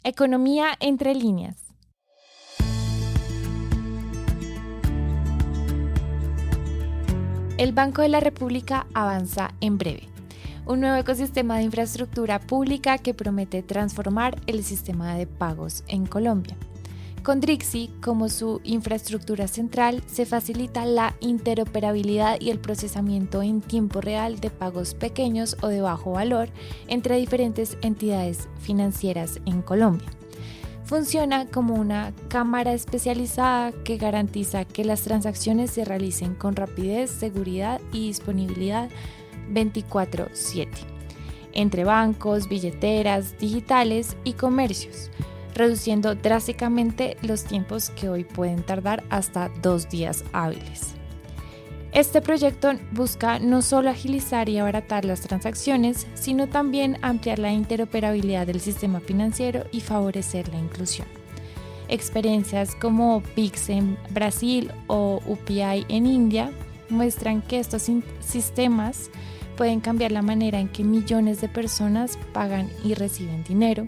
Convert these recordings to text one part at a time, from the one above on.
Economía entre líneas. El Banco de la República avanza en breve. Un nuevo ecosistema de infraestructura pública que promete transformar el sistema de pagos en Colombia. Con Drixi, como su infraestructura central, se facilita la interoperabilidad y el procesamiento en tiempo real de pagos pequeños o de bajo valor entre diferentes entidades financieras en Colombia. Funciona como una cámara especializada que garantiza que las transacciones se realicen con rapidez, seguridad y disponibilidad 24/7 entre bancos, billeteras digitales y comercios, reduciendo drásticamente los tiempos que hoy pueden tardar hasta 2 días hábiles. Este proyecto busca no solo agilizar y abaratar las transacciones, sino también ampliar la interoperabilidad del sistema financiero y favorecer la inclusión. Experiencias como Pix en Brasil o UPI en India muestran que estos sistemas pueden cambiar la manera en que millones de personas pagan y reciben dinero,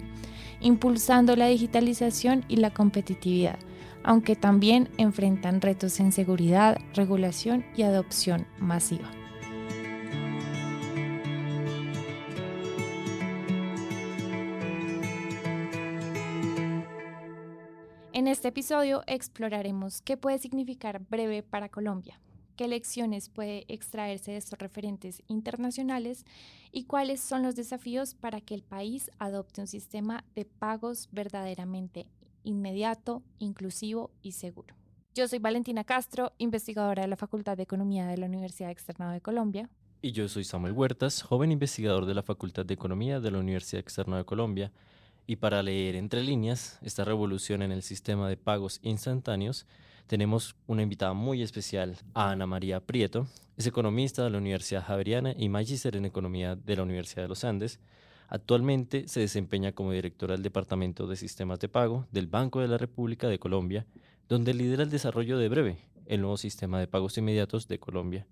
impulsando la digitalización y la competitividad, aunque también enfrentan retos en seguridad, regulación y adopción masiva. En este episodio exploraremos qué puede significar breve para Colombia, qué lecciones puede extraerse de estos referentes internacionales y cuáles son los desafíos para que el país adopte un sistema de pagos verdaderamente inmediato, inclusivo y seguro. Yo soy Valentina Castro, investigadora de la Facultad de Economía de la Universidad Externado de Colombia. Y yo soy Samuel Huertas, joven investigador de la Facultad de Economía de la Universidad Externado de Colombia. Y para leer entre líneas esta revolución en el sistema de pagos instantáneos, tenemos una invitada muy especial, a Ana María Prieto. Es economista de la Universidad Javeriana y magíster en Economía de la Universidad de los Andes. Actualmente se desempeña como directora del Departamento de Sistemas de Pago del Banco de la República de Colombia, donde lidera el desarrollo de Breve, el nuevo sistema de pagos inmediatos de Colombia.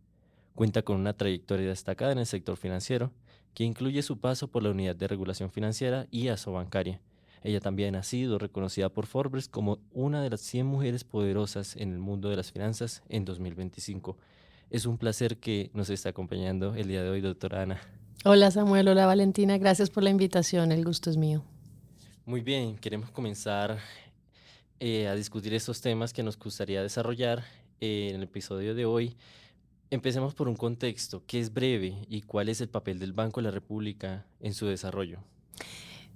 Cuenta con una trayectoria destacada en el sector financiero, que incluye su paso por la Unidad de Regulación Financiera y Asobancaria. Ella también ha sido reconocida por Forbes como una de las 100 mujeres poderosas en el mundo de las finanzas en 2025. Es un placer que nos esté acompañando el día de hoy, doctora Ana. Hola Samuel, hola Valentina, gracias por la invitación, el gusto es mío. Muy bien, queremos comenzar a discutir estos temas que nos gustaría desarrollar en el episodio de hoy. Empecemos por un contexto. ¿Qué es Breve y cuál es el papel del Banco de la República en su desarrollo?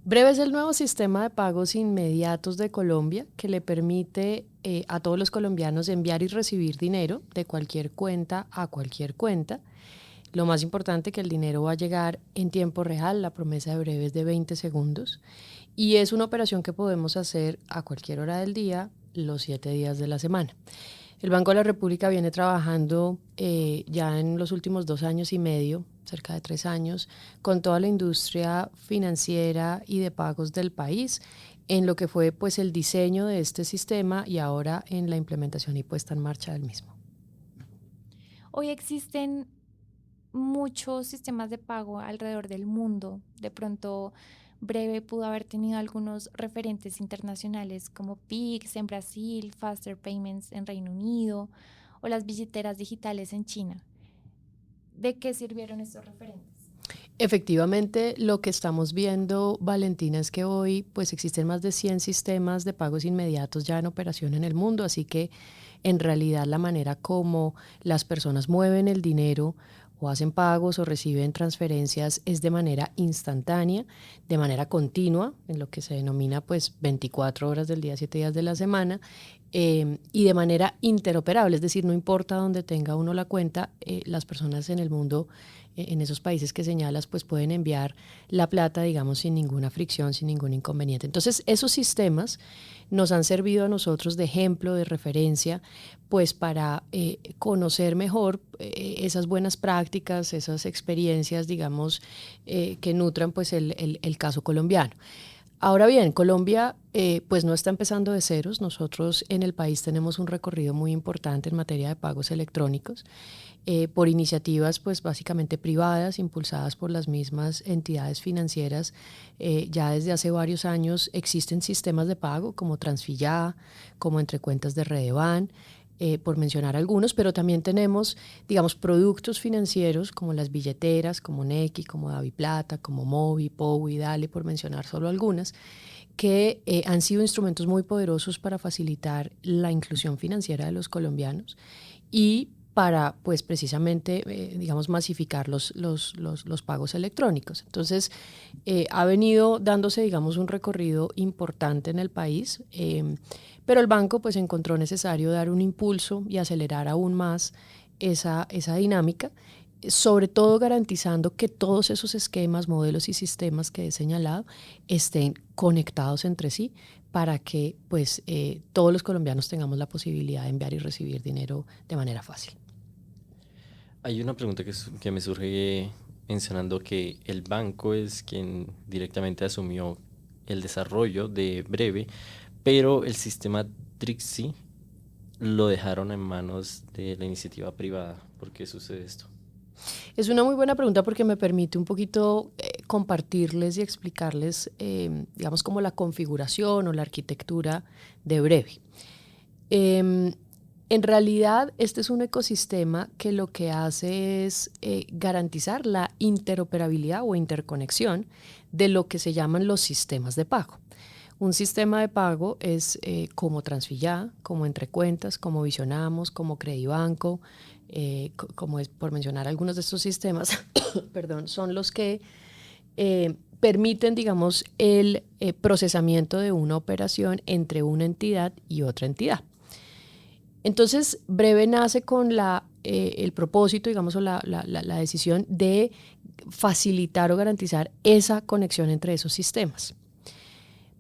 Breve es el nuevo sistema de pagos inmediatos de Colombia que le permite a todos los colombianos enviar y recibir dinero de cualquier cuenta a cualquier cuenta. Lo más importante, que el dinero va a llegar en tiempo real. La promesa de Breve es de 20 segundos y es una operación que podemos hacer a cualquier hora del día, los 7 días de la semana. El Banco de la República viene trabajando ya en los últimos 2 años y medio, cerca de 3 años, con toda la industria financiera y de pagos del país, en lo que fue pues el diseño de este sistema y ahora en la implementación y puesta en marcha del mismo. Hoy existen muchos sistemas de pago alrededor del mundo. De pronto, Breve pudo haber tenido algunos referentes internacionales como Pix en Brasil, Faster Payments en Reino Unido o las billeteras digitales en China. ¿De qué sirvieron estos referentes? Efectivamente, lo que estamos viendo, Valentina, es que hoy pues existen más de 100 sistemas de pagos inmediatos ya en operación en el mundo, así que en realidad la manera como las personas mueven el dinero o hacen pagos o reciben transferencias es de manera instantánea, de manera continua, en lo que se denomina pues 24 horas del día, 7 días de la semana, y de manera interoperable, es decir, no importa dónde tenga uno la cuenta, las personas en el mundo, en esos países que señalas, pues pueden enviar la plata, digamos, sin ninguna fricción, sin ningún inconveniente. Entonces, esos sistemas nos han servido a nosotros de ejemplo, de referencia, pues para conocer mejor esas buenas prácticas, esas experiencias, digamos, que nutran pues el caso colombiano. Ahora bien, Colombia pues no está empezando de ceros. Nosotros en el país tenemos un recorrido muy importante en materia de pagos electrónicos por iniciativas pues básicamente privadas, impulsadas por las mismas entidades financieras. Ya desde hace varios años existen sistemas de pago como Transfilla, como Entrecuentas de Redeban, por mencionar algunos, pero también tenemos, digamos, productos financieros como las billeteras, como Nequi, como DaviPlata, como Movi, Powi, Dale, por mencionar solo algunas, que han sido instrumentos muy poderosos para facilitar la inclusión financiera de los colombianos y para, pues, precisamente, digamos, masificar los pagos electrónicos. Entonces, ha venido dándose, digamos, un recorrido importante en el país, pero el banco, pues, encontró necesario dar un impulso y acelerar aún más esa dinámica, sobre todo garantizando que todos esos esquemas, modelos y sistemas que he señalado estén conectados entre sí para que pues, todos los colombianos tengamos la posibilidad de enviar y recibir dinero de manera fácil. Hay una pregunta que me surge mencionando que el banco es quien directamente asumió el desarrollo de Breve, pero el sistema Trixie lo dejaron en manos de la iniciativa privada. ¿Por qué sucede esto? Es una muy buena pregunta porque me permite un poquito compartirles y explicarles, digamos, como la configuración o la arquitectura de Breve. En realidad, este es un ecosistema que lo que hace es garantizar la interoperabilidad o interconexión de lo que se llaman los sistemas de pago. Un sistema de pago es como Transfilla, como Entrecuentas, como Visionamos, como Credibanco, como es por mencionar algunos de estos sistemas, perdón, son los que permiten, digamos, el procesamiento de una operación entre una entidad y otra entidad. Entonces, Breve nace con el propósito, digamos, o la decisión de facilitar o garantizar esa conexión entre esos sistemas.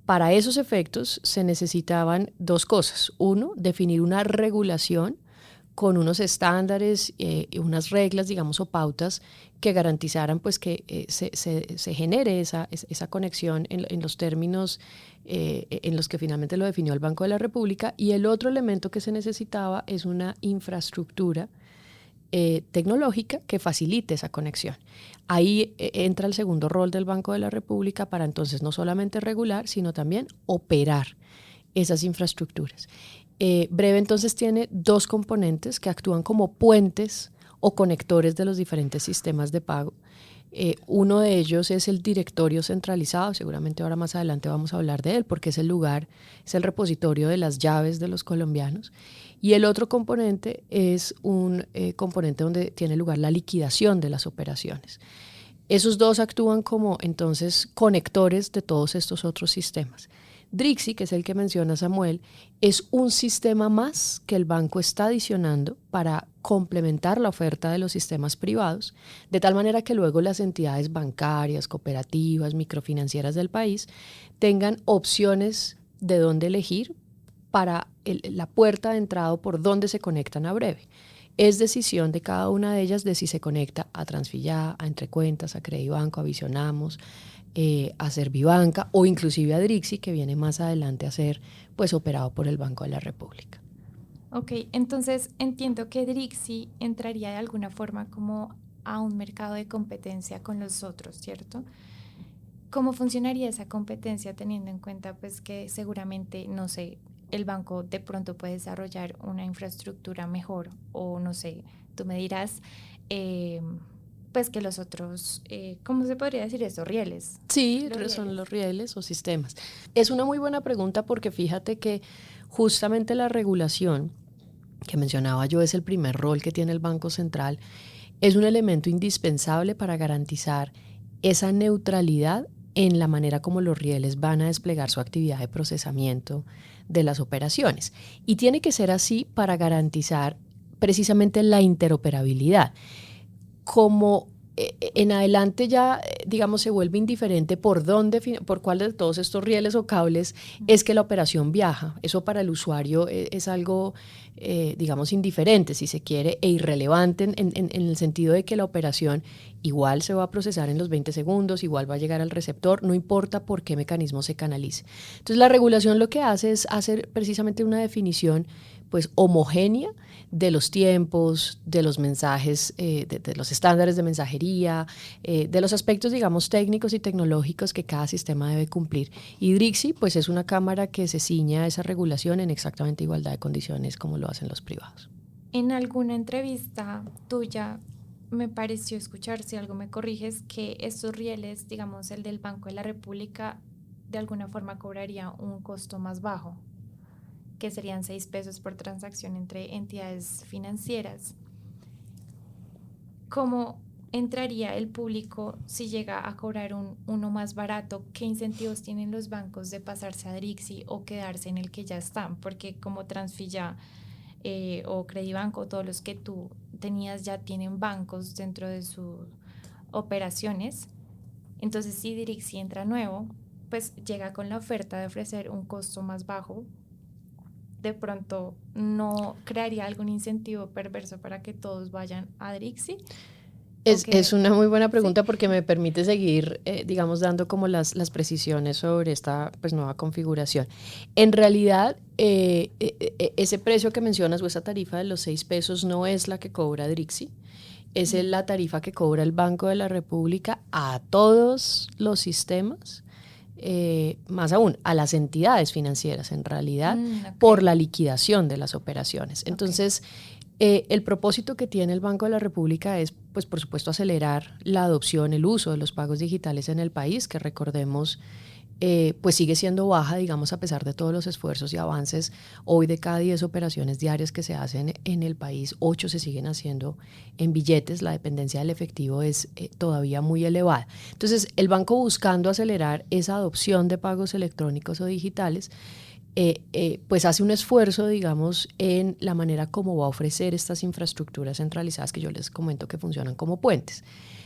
Para esos efectos se necesitaban dos cosas. Uno, definir una regulación con unos estándares, unas reglas, digamos, o pautas que garantizaran pues, que se genere esa conexión en los términos en los que finalmente lo definió el Banco de la República. Y el otro elemento que se necesitaba es una infraestructura tecnológica que facilite esa conexión. Ahí entra el segundo rol del Banco de la República para entonces no solamente regular, sino también operar esas infraestructuras. Breve entonces tiene dos componentes que actúan como puentes o conectores de los diferentes sistemas de pago. Uno de ellos es el directorio centralizado, seguramente ahora más adelante vamos a hablar de él porque es el lugar, es el repositorio de las llaves de los colombianos. Y el otro componente es un componente donde tiene lugar la liquidación de las operaciones. Esos dos actúan como entonces conectores de todos estos otros sistemas. Drixi, que es el que menciona Samuel, es un sistema más que el banco está adicionando para complementar la oferta de los sistemas privados, de tal manera que luego las entidades bancarias, cooperativas, microfinancieras del país tengan opciones de dónde elegir para la puerta de entrada por dónde se conectan a Breve. Es decisión de cada una de ellas de si se conecta a Transfilla, a Entrecuentas, a Credibanco, a Visionamos, a Servibanca o inclusive a Drixi, que viene más adelante a ser pues operado por el Banco de la República. Ok, entonces entiendo que Drixi entraría de alguna forma como a un mercado de competencia con los otros, ¿cierto? ¿Cómo funcionaría esa competencia teniendo en cuenta pues que seguramente, no sé, el banco de pronto puede desarrollar una infraestructura mejor o no sé, tú me dirás, pues que los otros, ¿cómo se podría decir eso? ¿Rieles? Sí, son los rieles o sistemas. Es una muy buena pregunta porque fíjate que justamente la regulación que mencionaba yo es el primer rol que tiene el Banco Central, es un elemento indispensable para garantizar esa neutralidad en la manera como los rieles van a desplegar su actividad de procesamiento de las operaciones. Y tiene que ser así para garantizar precisamente la interoperabilidad. Como en adelante ya, digamos, se vuelve indiferente por cuál de todos estos rieles o cables es que la operación viaja. Eso para el usuario es algo, digamos, indiferente, si se quiere, e irrelevante en el sentido de que la operación igual se va a procesar en los 20 segundos, igual va a llegar al receptor, no importa por qué mecanismo se canalice. Entonces, la regulación lo que hace es hacer precisamente una definición pues homogénea de los tiempos, de los mensajes, de los estándares de mensajería, de los aspectos, digamos, técnicos y tecnológicos que cada sistema debe cumplir. Y DRIXI, pues es una cámara que se ciñe a esa regulación en exactamente igualdad de condiciones como lo hacen los privados. En alguna entrevista tuya me pareció escuchar, si algo me corriges, que estos rieles, digamos, el del Banco de la República, de alguna forma cobraría un costo más bajo, que serían 6 pesos por transacción entre entidades financieras. ¿Cómo entraría el público si llega a cobrar uno más barato? ¿Qué incentivos tienen los bancos de pasarse a DRIXI o quedarse en el que ya están? Porque como Transfilla o Credibanco, todos los que tú tenías ya tienen bancos dentro de sus operaciones. Entonces, si DRIXI entra nuevo, pues llega con la oferta de ofrecer un costo más bajo. De pronto, ¿no crearía algún incentivo perverso para que todos vayan a DRIXI? Es una muy buena pregunta, ¿sí? Porque me permite seguir, digamos, dando como las precisiones sobre esta pues, nueva configuración. En realidad, ese precio que mencionas o esa tarifa de los 6 pesos no es la que cobra DRIXI, es la tarifa que cobra el Banco de la República a todos los sistemas. Más aún, a las entidades financieras, en realidad, okay, por la liquidación de las operaciones. Entonces, el propósito que tiene el Banco de la República es, pues, por supuesto, acelerar la adopción, el uso de los pagos digitales en el país, que recordemos, pues sigue siendo baja, digamos, a pesar de todos los esfuerzos y avances. Hoy de cada 10 operaciones diarias que se hacen en el país, 8 se siguen haciendo en billetes. La dependencia del efectivo es todavía muy elevada. Entonces, el banco, buscando acelerar esa adopción de pagos electrónicos o digitales, pues hace un esfuerzo, digamos, en la manera como va a ofrecer estas infraestructuras centralizadas que yo les comento que funcionan como puentes.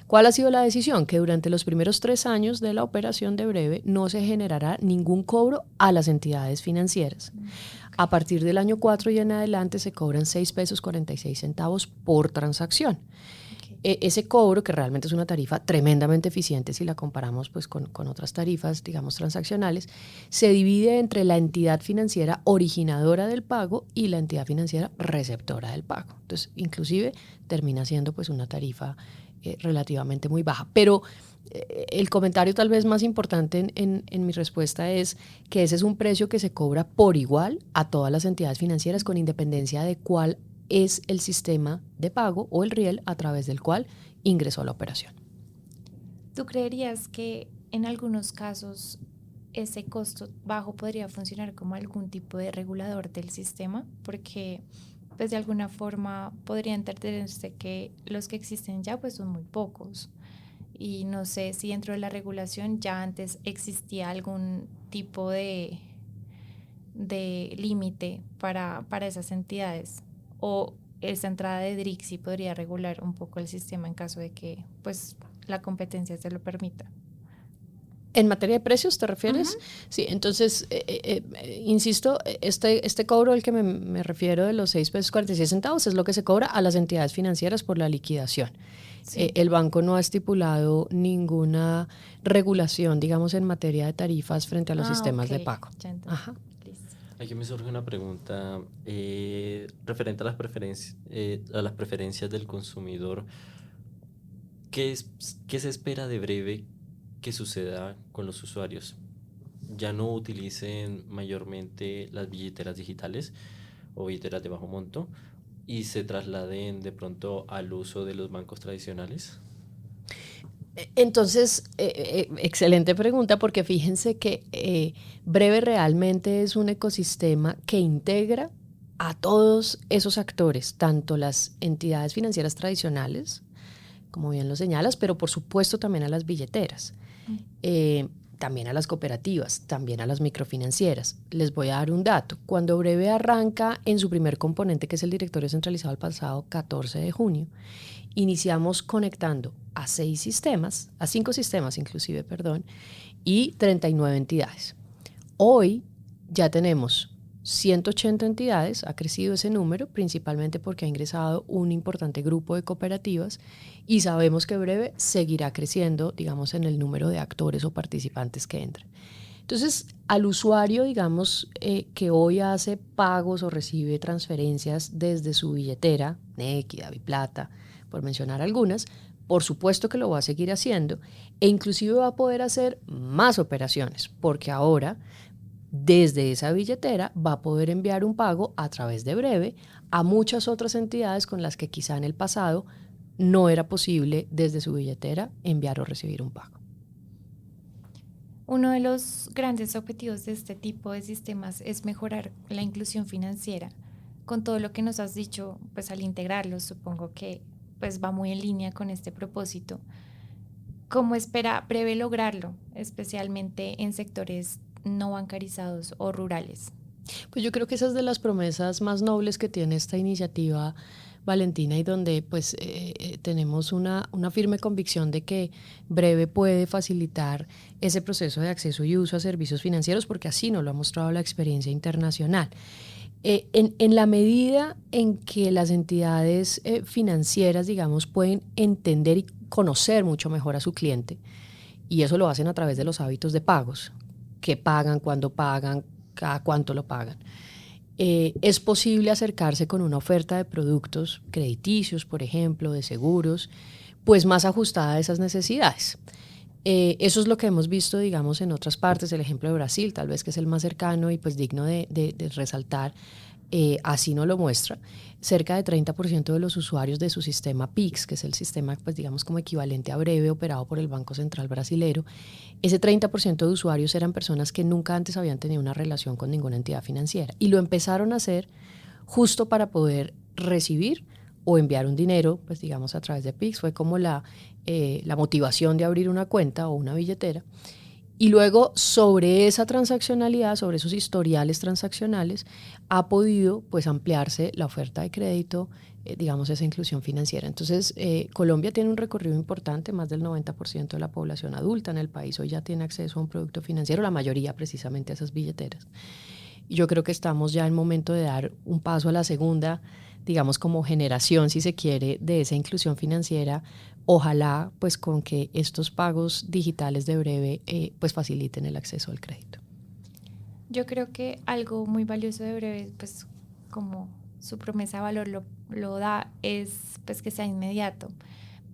¿Cuál ha sido la decisión? Que durante los primeros 3 años de la operación de Breve no se generará ningún cobro a las entidades financieras. A partir del año 4 y en adelante se cobran 6 pesos 46 centavos por transacción. Ese cobro, que realmente es una tarifa tremendamente eficiente si la comparamos pues, con otras tarifas, digamos, transaccionales, se divide entre la entidad financiera originadora del pago y la entidad financiera receptora del pago. Entonces, inclusive, termina siendo pues, una tarifa relativamente muy baja. Pero el comentario tal vez más importante en mi respuesta es que ese es un precio que se cobra por igual a todas las entidades financieras, con independencia de cuál es el sistema de pago o el riel a través del cual ingresó la operación. ¿Tú creerías que en algunos casos ese costo bajo podría funcionar como algún tipo de regulador del sistema? Porque pues de alguna forma podría entenderse que los que existen ya pues son muy pocos. Y no sé si dentro de la regulación ya antes existía algún tipo de límite para esas entidades, o esa entrada de DRIXI podría regular un poco el sistema en caso de que pues la competencia se lo permita. ¿En materia de precios te refieres? Uh-huh. Sí, entonces, insisto, este cobro al que me refiero de los 6 pesos 46 centavos es lo que se cobra a las entidades financieras por la liquidación. Sí. El banco no ha estipulado ninguna regulación, digamos, en materia de tarifas frente a los sistemas de pago. Ajá. Aquí me surge una pregunta referente a las preferencias del consumidor. ¿Qué se espera de Breve que suceda con los usuarios? ¿Ya no utilicen mayormente las billeteras digitales o billeteras de bajo monto y se trasladen de pronto al uso de los bancos tradicionales? Entonces, excelente pregunta, porque fíjense que Breve realmente es un ecosistema que integra a todos esos actores, tanto las entidades financieras tradicionales, como bien lo señalas, pero por supuesto también a las billeteras, también a las cooperativas, también a las microfinancieras. Les voy a dar un dato. Cuando Breve arranca en su primer componente, que es el directorio centralizado, el pasado 14 de junio, iniciamos conectando a 5 sistemas inclusive, y 39 entidades. Hoy ya tenemos 180 entidades, ha crecido ese número, principalmente porque ha ingresado un importante grupo de cooperativas y sabemos que Breve seguirá creciendo, digamos, en el número de actores o participantes que entran. Entonces, al usuario, digamos, que hoy hace pagos o recibe transferencias desde su billetera, Nequi, DaviPlata, por mencionar algunas, por supuesto que lo va a seguir haciendo e inclusive va a poder hacer más operaciones, porque ahora desde esa billetera va a poder enviar un pago a través de Breve a muchas otras entidades con las que quizá en el pasado no era posible desde su billetera enviar o recibir un pago. Uno de los grandes objetivos de este tipo de sistemas es mejorar la inclusión financiera. Con todo lo que nos has dicho, pues al integrarlos, supongo que pues va muy en línea con este propósito. ¿Cómo espera Breve lograrlo, especialmente en sectores no bancarizados o rurales? Pues yo creo que esa es de las promesas más nobles que tiene esta iniciativa, Valentina, y donde pues tenemos una firme convicción de que Breve puede facilitar ese proceso de acceso y uso a servicios financieros, porque así nos lo ha mostrado la experiencia internacional. En la medida en que las entidades financieras, digamos, pueden entender y conocer mucho mejor a su cliente, y eso lo hacen a través de los hábitos de pagos, qué pagan, cuándo pagan, cada cuánto lo pagan. Es posible acercarse con una oferta de productos crediticios, por ejemplo, de seguros, pues más ajustada a esas necesidades. Eso es lo que hemos visto, digamos, en otras partes. El ejemplo de Brasil, tal vez que es el más cercano y pues digno de resaltar, así nos lo muestra. Cerca de 30% de los usuarios de su sistema Pix, que es el sistema, pues digamos, como equivalente a Breve, operado por el Banco Central brasilero, ese 30% de usuarios eran personas que nunca antes habían tenido una relación con ninguna entidad financiera y lo empezaron a hacer justo para poder recibir o enviar un dinero, pues digamos, a través de Pix. Fue como la motivación de abrir una cuenta o una billetera. Y luego, sobre esa transaccionalidad, sobre esos historiales transaccionales, ha podido pues ampliarse la oferta de crédito, digamos, esa inclusión financiera. Entonces, Colombia tiene un recorrido importante. Más del 90% de la población adulta en el país hoy ya tiene acceso a un producto financiero, la mayoría precisamente a esas billeteras. Y yo creo que estamos ya en momento de dar un paso a la segunda, digamos, como generación, si se quiere, de esa inclusión financiera. Ojalá pues con que estos pagos digitales de Breve pues faciliten el acceso al crédito. Yo creo que algo muy valioso de Breve, pues como su promesa de valor lo da, es pues que sea inmediato,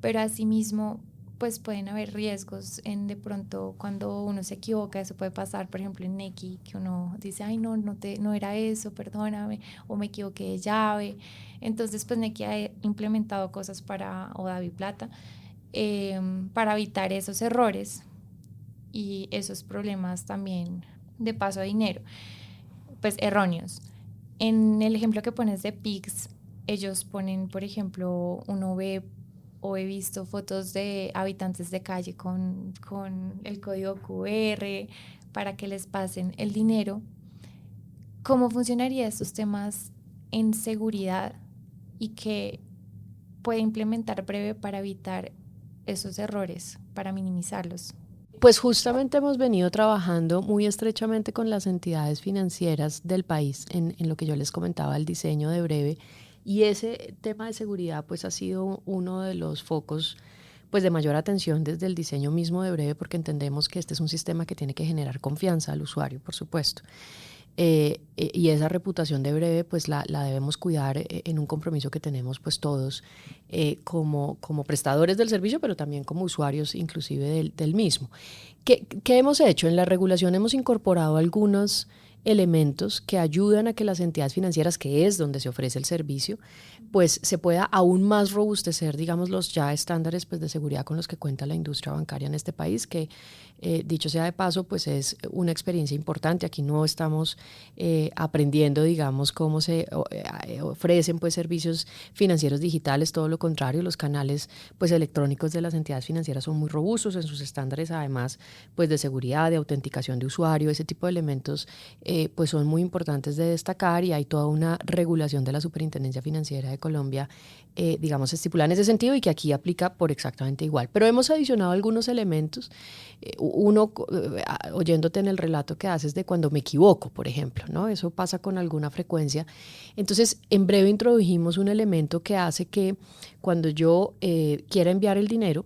pero asimismo pues pueden haber riesgos en de pronto cuando uno se equivoca. Eso puede pasar, por ejemplo, en Nequi, que uno dice, ay, no era eso, perdóname, o me equivoqué de llave. Entonces, pues Nequi ha implementado cosas o DaviPlata, para evitar esos errores y esos problemas también de paso de dinero, pues erróneos. En el ejemplo que pones de Pix, ellos ponen, por ejemplo, uno ve o he visto fotos de habitantes de calle con el código QR para que les pasen el dinero. ¿Cómo funcionarían estos temas en seguridad y qué puede implementar Breve para evitar esos errores, para minimizarlos? Pues justamente hemos venido trabajando muy estrechamente con las entidades financieras del país en lo que yo les comentaba, el diseño de Breve. Y ese tema de seguridad pues ha sido uno de los focos pues de mayor atención desde el diseño mismo de Breve, porque entendemos que este es un sistema que tiene que generar confianza al usuario, por supuesto. Y esa reputación de Breve pues la debemos cuidar en un compromiso que tenemos pues todos como prestadores del servicio, pero también como usuarios inclusive del mismo. ¿Qué hemos hecho? En la regulación hemos incorporado algunos elementos que ayudan a que las entidades financieras, que es donde se ofrece el servicio, pues se pueda aún más robustecer, digamos, los ya estándares pues, de seguridad con los que cuenta la industria bancaria en este país, que dicho sea de paso, pues es una experiencia importante. Aquí no estamos aprendiendo, digamos, cómo se ofrecen pues servicios financieros digitales, todo lo contrario, los canales pues electrónicos de las entidades financieras son muy robustos en sus estándares, además pues de seguridad, de autenticación de usuario, ese tipo de elementos pues son muy importantes de destacar y hay toda una regulación de la Superintendencia Financiera de Colombia, digamos, estipulada en ese sentido y que aquí aplica por exactamente igual. Pero hemos adicionado algunos elementos. Uno, oyéndote en el relato que haces de cuando me equivoco, por ejemplo, ¿no? Eso pasa con alguna frecuencia. Entonces, en breve introdujimos un elemento que hace que cuando yo quiera enviar el dinero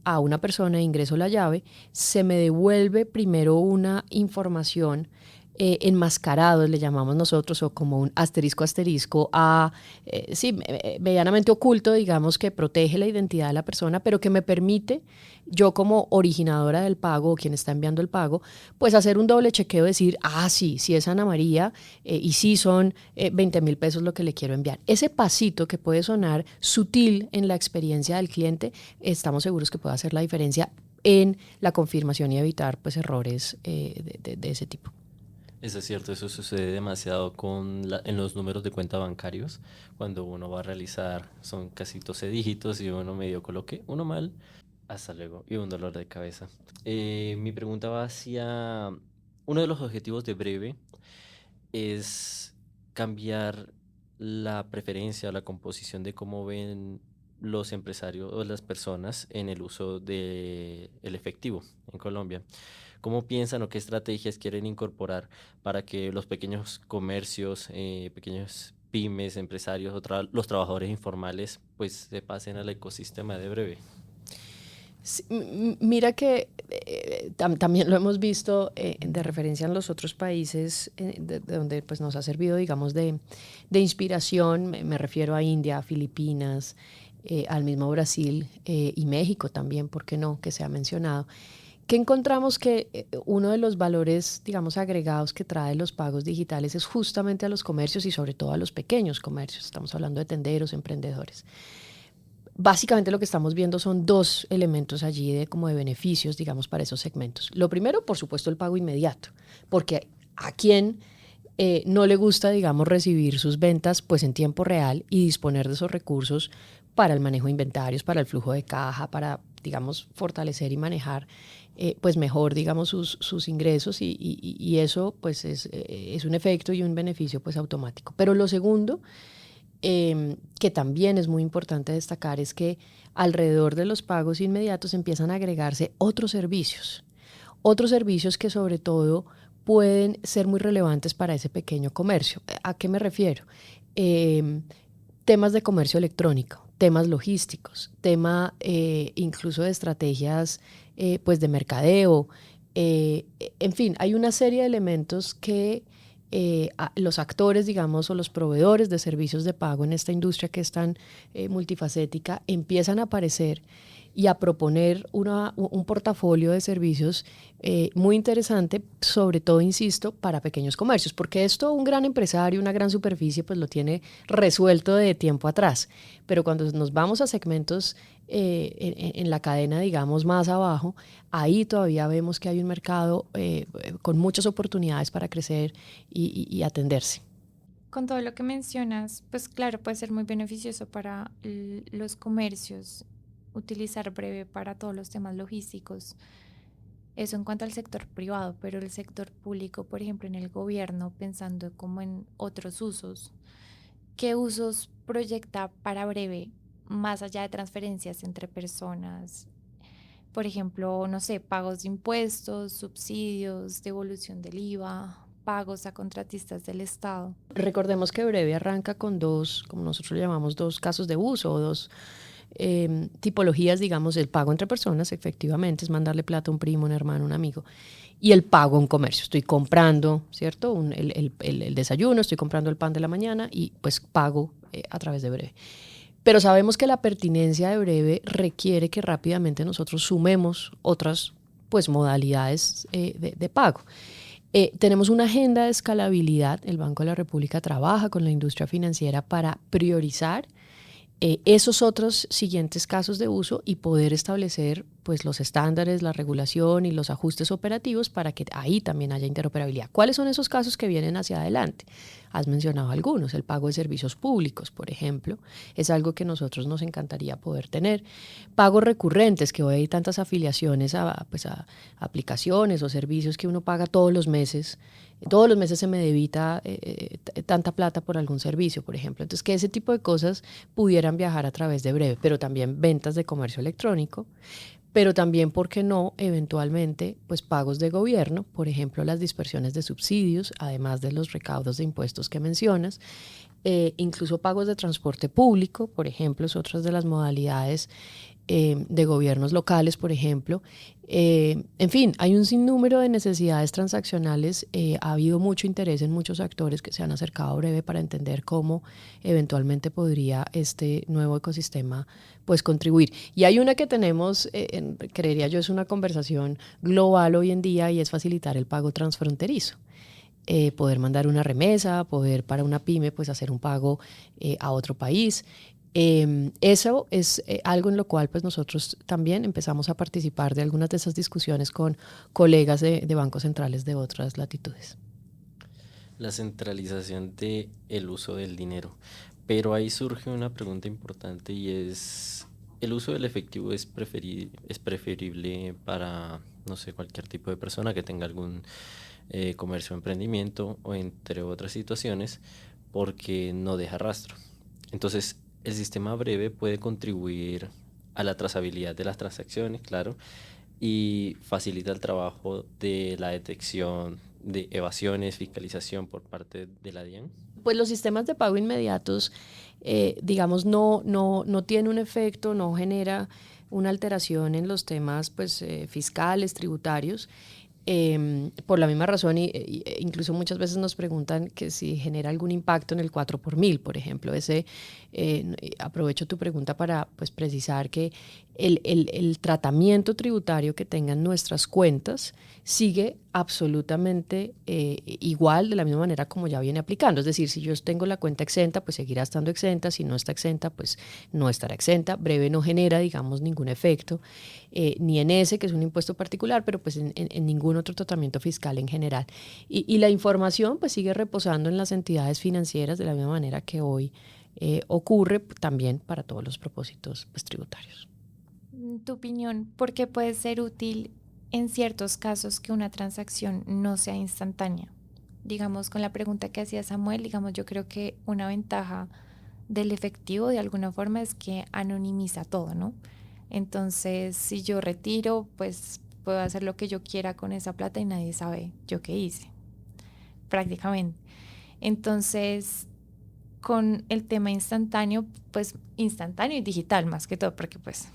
a una persona e ingreso la llave, se me devuelve primero una información enmascarado, le llamamos nosotros, o como un asterisco sí, medianamente oculto, digamos, que protege la identidad de la persona, pero que me permite, yo como originadora del pago o quien está enviando el pago, pues hacer un doble chequeo, decir, sí es Ana María y sí son 20,000 pesos lo que le quiero enviar. Ese pasito que puede sonar sutil en la experiencia del cliente, estamos seguros que puede hacer la diferencia en la confirmación y evitar pues errores de ese tipo. Eso es cierto, eso sucede demasiado en los números de cuenta bancarios. Cuando uno va a realizar, son casi 12 dígitos y uno medio coloque uno mal, hasta luego, y un dolor de cabeza. Mi pregunta va hacia uno de los objetivos de Breve es cambiar la preferencia o la composición de cómo ven los empresarios o las personas en el uso del efectivo en Colombia. ¿Cómo piensan o qué estrategias quieren incorporar para que los pequeños comercios, pequeños pymes, empresarios o los trabajadores informales pues se pasen al ecosistema de Breve? Sí, mira que también lo hemos visto de referencia en los otros países de donde pues, nos ha servido, digamos, de inspiración. Me refiero a India, a Filipinas, al mismo Brasil y México también, ¿por qué no?, que se ha mencionado. Que encontramos que uno de los valores, digamos, agregados que trae los pagos digitales es justamente a los comercios y sobre todo a los pequeños comercios. Estamos hablando de tenderos, emprendedores. Básicamente lo que estamos viendo son dos elementos allí como de beneficios, digamos, para esos segmentos. Lo primero, por supuesto, el pago inmediato, porque a quien no le gusta, digamos, recibir sus ventas pues en tiempo real y disponer de esos recursos para el manejo de inventarios, para el flujo de caja, para, digamos, fortalecer y manejar pues mejor, digamos, sus ingresos y eso pues es un efecto y un beneficio pues automático. Pero lo segundo, que también es muy importante destacar, es que alrededor de los pagos inmediatos empiezan a agregarse otros servicios que sobre todo pueden ser muy relevantes para ese pequeño comercio. ¿A qué me refiero? Temas de comercio electrónico, temas logísticos, tema incluso de estrategias pues de mercadeo. En fin, hay una serie de elementos que los actores, digamos, o los proveedores de servicios de pago en esta industria que es tan multifacética empiezan a aparecer y a proponer un portafolio de servicios muy interesante, sobre todo, insisto, para pequeños comercios, porque esto un gran empresario, una gran superficie, pues lo tiene resuelto de tiempo atrás, pero cuando nos vamos a segmentos en la cadena, digamos, más abajo, ahí todavía vemos que hay un mercado con muchas oportunidades para crecer y atenderse. Con todo lo que mencionas, pues claro, puede ser muy beneficioso para los comercios utilizar Breve para todos los temas logísticos. Eso en cuanto al sector privado, pero el sector público, por ejemplo, en el gobierno, pensando como en otros usos, ¿qué usos proyecta para Breve más allá de transferencias entre personas? Por ejemplo, no sé, pagos de impuestos, subsidios, devolución del IVA, pagos a contratistas del Estado. Recordemos que Breve arranca con dos, como nosotros le llamamos, dos casos de uso o dos tipologías, digamos, el pago entre personas, efectivamente, es mandarle plata a un primo, un hermano, un amigo, y el pago en comercio. Estoy comprando, ¿cierto?, el desayuno, estoy comprando el pan de la mañana y pues pago a través de Breve. Pero sabemos que la pertinencia de Breve requiere que rápidamente nosotros sumemos otras pues modalidades de pago. Tenemos una agenda de escalabilidad. El Banco de la República trabaja con la industria financiera para priorizar esos otros siguientes casos de uso y poder establecer pues los estándares, la regulación y los ajustes operativos para que ahí también haya interoperabilidad. ¿Cuáles son esos casos que vienen hacia adelante? Has mencionado algunos, el pago de servicios públicos, por ejemplo, es algo que nosotros nos encantaría poder tener. Pagos recurrentes, que hoy hay tantas afiliaciones a aplicaciones o servicios que uno paga todos los meses se me debita tanta plata por algún servicio, por ejemplo. Entonces, que ese tipo de cosas pudieran viajar a través de Breve, pero también ventas de comercio electrónico, pero también, ¿por qué no?, eventualmente, pues pagos de gobierno, por ejemplo, las dispersiones de subsidios, además de los recaudos de impuestos que mencionas, incluso pagos de transporte público, por ejemplo, es otra de las modalidades de gobiernos locales, por ejemplo. En fin, hay un sinnúmero de necesidades transaccionales. Ha habido mucho interés en muchos actores que se han acercado a Breve para entender cómo eventualmente podría este nuevo ecosistema pues contribuir. Y hay una que tenemos, creería yo, es una conversación global hoy en día, y es facilitar el pago transfronterizo. Poder mandar una remesa, poder para una pyme pues hacer un pago a otro país. Eso es algo en lo cual pues nosotros también empezamos a participar de algunas de esas discusiones con colegas de bancos centrales de otras latitudes. La centralización del uso del dinero. Pero ahí surge una pregunta importante, y es, ¿el uso del efectivo es preferible para, no sé, cualquier tipo de persona que tenga algún comercio o emprendimiento, o entre otras situaciones, porque no deja rastro? Entonces, el sistema Breve puede contribuir a la trazabilidad de las transacciones, claro, y facilita el trabajo de la detección de evasiones, fiscalización por parte de la DIAN. Pues los sistemas de pago inmediatos, digamos, no tiene un efecto, no genera una alteración en los temas pues, fiscales, tributarios. Por la misma razón, incluso muchas veces nos preguntan que si genera algún impacto en el 4 por mil, por ejemplo. Aprovecho tu pregunta para pues, precisar que el tratamiento tributario que tengan nuestras cuentas sigue absolutamente igual, de la misma manera como ya viene aplicando. Es decir, si yo tengo la cuenta exenta, pues seguirá estando exenta. Si no está exenta, pues no estará exenta. Breve no genera, digamos, ningún efecto, ni en ese, que es un impuesto particular, pero pues en ningún otro tratamiento fiscal en general. Y la información pues sigue reposando en las entidades financieras de la misma manera que hoy ocurre también para todos los propósitos pues, tributarios. Tu opinión, ¿por qué puede ser útil en ciertos casos que una transacción no sea instantánea? Digamos, con la pregunta que hacía Samuel, digamos, yo creo que una ventaja del efectivo de alguna forma es que anonimiza todo, ¿no? Entonces, si yo retiro, pues puedo hacer lo que yo quiera con esa plata y nadie sabe yo qué hice, prácticamente. Entonces, con el tema instantáneo, pues instantáneo y digital más que todo, porque pues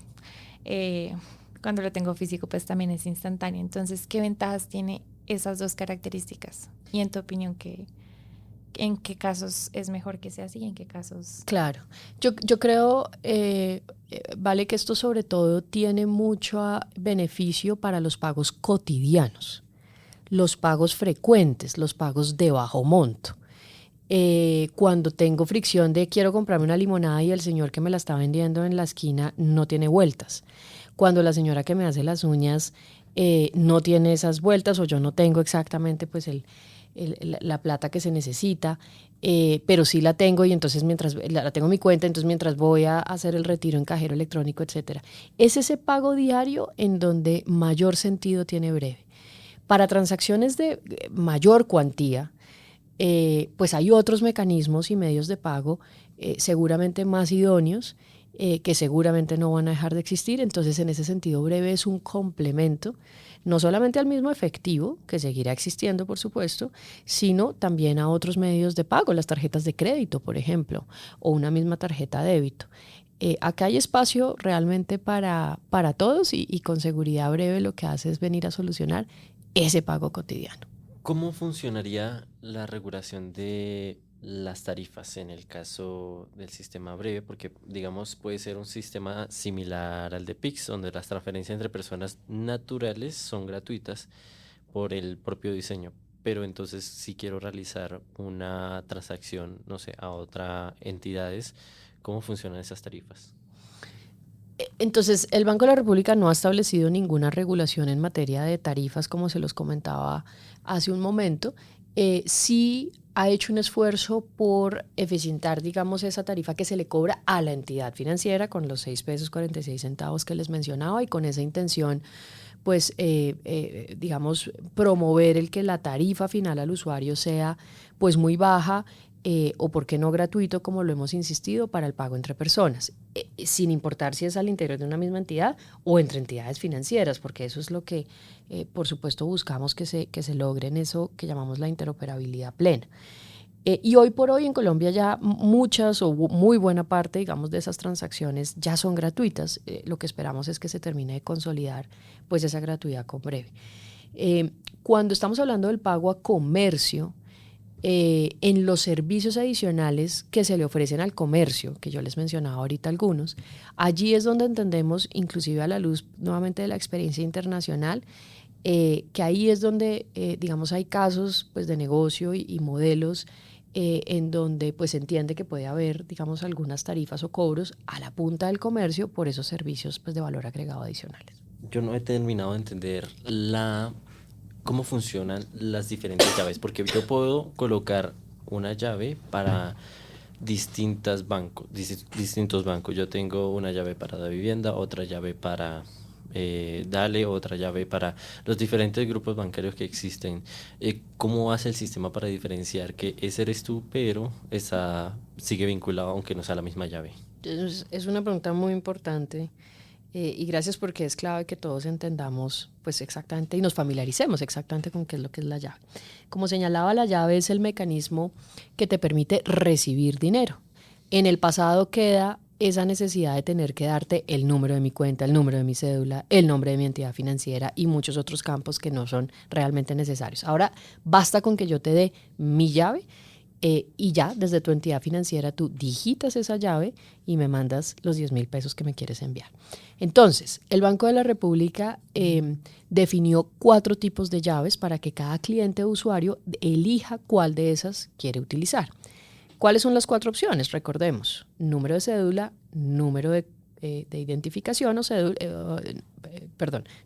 cuando lo tengo físico pues también es instantáneo. Entonces, ¿qué ventajas tiene esas dos características? Y en tu opinión, ¿en qué casos es mejor que sea así y en qué casos? Claro, yo creo, vale, que esto sobre todo tiene mucho beneficio para los pagos cotidianos, los pagos frecuentes, los pagos de bajo monto. Cuando tengo fricción de quiero comprarme una limonada y el señor que me la está vendiendo en la esquina no tiene vueltas. Cuando la señora que me hace las uñas no tiene esas vueltas, o yo no tengo exactamente pues la plata que se necesita, pero sí la tengo, y entonces mientras la tengo en mi cuenta, entonces mientras voy a hacer el retiro en cajero electrónico, etcétera. Es ese pago diario en donde mayor sentido tiene Breve. Para transacciones de mayor cuantía, pues hay otros mecanismos y medios de pago seguramente más idóneos, que seguramente no van a dejar de existir. Entonces, en ese sentido, Breve es un complemento, no solamente al mismo efectivo, que seguirá existiendo, por supuesto, sino también a otros medios de pago, las tarjetas de crédito, por ejemplo, o una misma tarjeta de débito. Acá hay espacio realmente para todos, y con seguridad Breve lo que hace es venir a solucionar ese pago cotidiano. ¿Cómo funcionaría la regulación de las tarifas en el caso del sistema Breve? Porque, digamos, puede ser un sistema similar al de Pix, donde las transferencias entre personas naturales son gratuitas por el propio diseño. Pero entonces, si quiero realizar una transacción, no sé, a otras entidades, ¿cómo funcionan esas tarifas? Entonces, el Banco de la República no ha establecido ninguna regulación en materia de tarifas, como se los comentaba hace un momento. Sí ha hecho un esfuerzo por eficientar, digamos, esa tarifa que se le cobra a la entidad financiera con los 6 pesos 46 centavos que les mencionaba, y con esa intención, pues, digamos, promover el que la tarifa final al usuario sea, pues, muy baja, o por qué no gratuito, como lo hemos insistido, para el pago entre personas, sin importar si es al interior de una misma entidad o entre entidades financieras, porque eso es lo que, por supuesto, buscamos que se logre en eso que llamamos la interoperabilidad plena. Y hoy por hoy en Colombia ya muchas o muy buena parte, digamos, de esas transacciones ya son gratuitas. Lo que esperamos es que se termine de consolidar, pues, esa gratuidad con breve. Cuando estamos hablando del pago a comercio, en los servicios adicionales que se le ofrecen al comercio, que yo les mencionaba ahorita algunos, allí es donde entendemos, inclusive a la luz nuevamente de la experiencia internacional, que ahí es donde, digamos, hay casos, pues, de negocio y modelos en donde, pues, se entiende que puede haber, digamos, algunas tarifas o cobros a la punta del comercio por esos servicios, pues, de valor agregado adicionales. Yo no he terminado de entender cómo funcionan las diferentes llaves, porque yo puedo colocar una llave para distintos bancos. Yo tengo una llave para la vivienda, otra llave para Dale, otra llave para los diferentes grupos bancarios que existen. ¿Cómo hace el sistema para diferenciar que ese eres tú, pero sigue vinculado aunque no sea la misma llave? Es una pregunta muy importante. Y gracias, porque es clave que todos entendamos, pues, exactamente, y nos familiaricemos exactamente con qué es lo que es la llave. Como señalaba, la llave es el mecanismo que te permite recibir dinero. En el pasado queda esa necesidad de tener que darte el número de mi cuenta, el número de mi cédula, el nombre de mi entidad financiera y muchos otros campos que no son realmente necesarios. Ahora basta con que yo te dé mi llave, y ya desde tu entidad financiera tú digitas esa llave y me mandas los 10.000 pesos que me quieres enviar. Entonces, el Banco de la República definió 4 tipos de llaves para que cada cliente o usuario elija cuál de esas quiere utilizar. ¿Cuáles son las 4 opciones? Recordemos: número de cédula, número de identificación o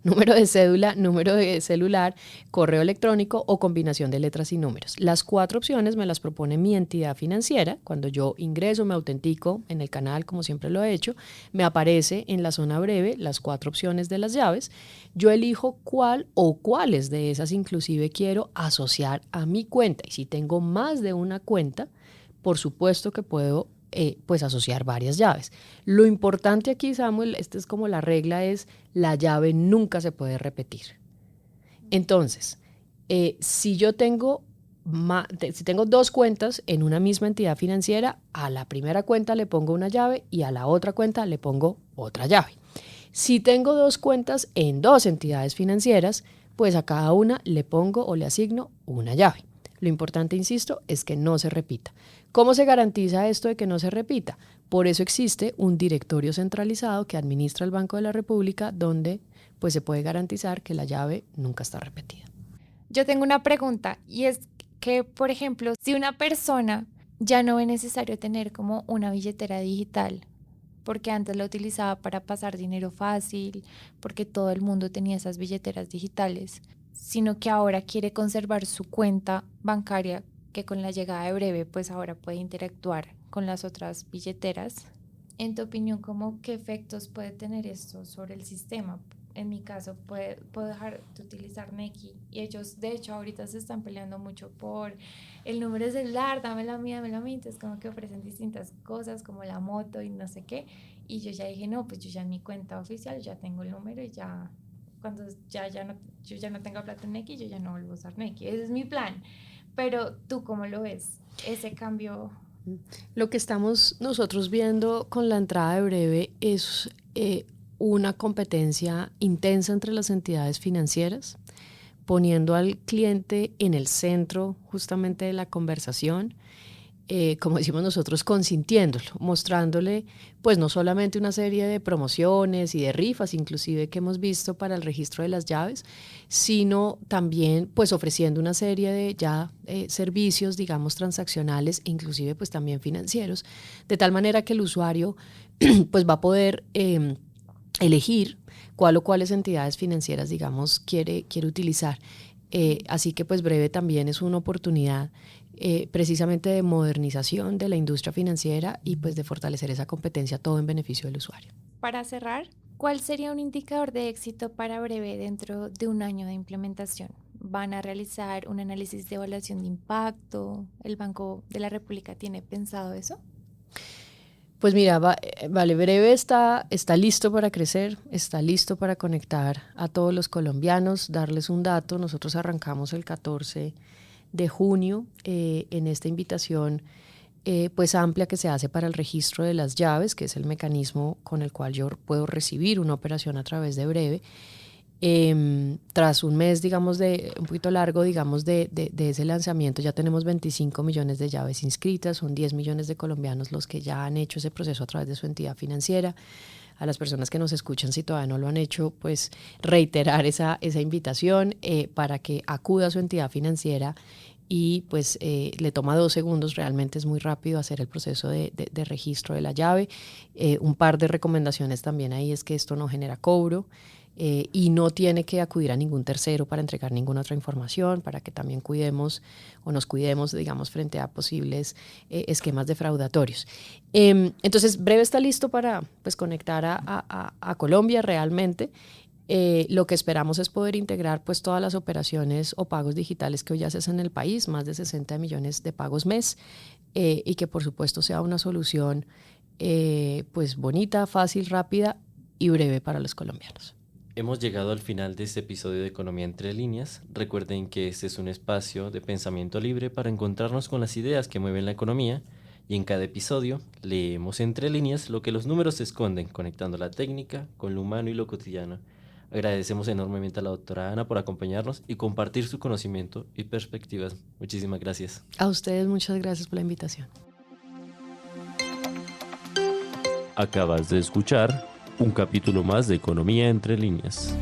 número de cédula, número de celular, correo electrónico o combinación de letras y números. Las 4 opciones me las propone mi entidad financiera. Cuando yo ingreso, me autentico en el canal, como siempre lo he hecho, me aparece en la zona breve las 4 opciones de las llaves. Yo elijo cuál o cuáles de esas inclusive quiero asociar a mi cuenta. Y si tengo más de una cuenta, por supuesto que puedo pues asociar varias llaves. Lo importante aquí, Samuel, esta es como la regla, es: la llave nunca se puede repetir. Entonces, si yo tengo si tengo 2 cuentas en una misma entidad financiera, a la primera cuenta le pongo una llave y a la otra cuenta le pongo otra llave. Si tengo 2 cuentas en 2 entidades financieras, pues a cada una le pongo o le asigno una llave. Lo importante, insisto, es que no se repita. ¿Cómo se garantiza esto de que no se repita? Por eso existe un directorio centralizado que administra el Banco de la República, donde, pues, se puede garantizar que la llave nunca está repetida. Yo tengo una pregunta, y es que, por ejemplo, si una persona ya no es necesario tener como una billetera digital, porque antes la utilizaba para pasar dinero fácil, porque todo el mundo tenía esas billeteras digitales, sino que ahora quiere conservar su cuenta bancaria, que con la llegada de Breve, pues ahora puede interactuar con las otras billeteras. En tu opinión, ¿qué efectos puede tener esto sobre el sistema? En mi caso, puedo dejar de utilizar Nequi, y ellos, de hecho, ahorita se están peleando mucho por el número de celular: dame la mía, dame la mía. Entonces, como que ofrecen distintas cosas, como la moto y no sé qué. Y yo ya dije, no, pues yo ya en mi cuenta oficial ya tengo el número, y ya cuando yo ya no tenga plata en Nequi, yo ya no vuelvo a usar Nequi. Ese es mi plan. Pero ¿tú cómo lo ves, ese cambio? Lo que estamos nosotros viendo con la entrada de Breve es una competencia intensa entre las entidades financieras, poniendo al cliente en el centro justamente de la conversación, como decimos nosotros, consintiéndolo, mostrándole, pues, no solamente una serie de promociones y de rifas, inclusive, que hemos visto para el registro de las llaves, sino también, pues, ofreciendo una serie de servicios, digamos, transaccionales, inclusive, pues, también financieros, de tal manera que el usuario pues va a poder elegir cuál o cuáles entidades financieras, digamos, quiere utilizar. Así que pues Breve también es una oportunidad precisamente de modernización de la industria financiera y pues de fortalecer esa competencia, todo en beneficio del usuario. Para cerrar, ¿cuál sería un indicador de éxito para Breve dentro de un año de implementación? ¿Van a realizar un análisis de evaluación de impacto? ¿El Banco de la República tiene pensado eso? Pues mira, Vale Breve está listo para crecer, está listo para conectar a todos los colombianos. Darles un dato, nosotros arrancamos el 14 de junio en esta invitación pues amplia que se hace para el registro de las llaves, que es el mecanismo con el cual yo puedo recibir una operación a través de Breve. Tras un mes, digamos, un poquito largo, digamos, de ese lanzamiento, ya tenemos 25 millones de llaves inscritas, son 10 millones de colombianos los que ya han hecho ese proceso a través de su entidad financiera. A las personas que nos escuchan, si todavía no lo han hecho, pues reiterar esa invitación para que acuda a su entidad financiera y pues le toma 2 segundos, realmente es muy rápido hacer el proceso de registro de la llave. Un par de recomendaciones también ahí es que esto no genera cobro. Y no tiene que acudir a ningún tercero para entregar ninguna otra información, para que también cuidemos o nos cuidemos, digamos, frente a posibles esquemas defraudatorios. Entonces, Breve está listo para pues, conectar a Colombia realmente. Lo que esperamos es poder integrar pues, todas las operaciones o pagos digitales que hoy haces en el país, más de 60 millones de pagos mes, y que por supuesto sea una solución pues, bonita, fácil, rápida y breve para los colombianos. Hemos llegado al final de este episodio de Economía entre líneas. Recuerden que este es un espacio de pensamiento libre para encontrarnos con las ideas que mueven la economía y en cada episodio leemos entre líneas lo que los números esconden, conectando la técnica con lo humano y lo cotidiano. Agradecemos enormemente a la doctora Ana por acompañarnos y compartir su conocimiento y perspectivas. Muchísimas gracias. A ustedes muchas gracias por la invitación. Acabas de escuchar un capítulo más de Economía entre líneas.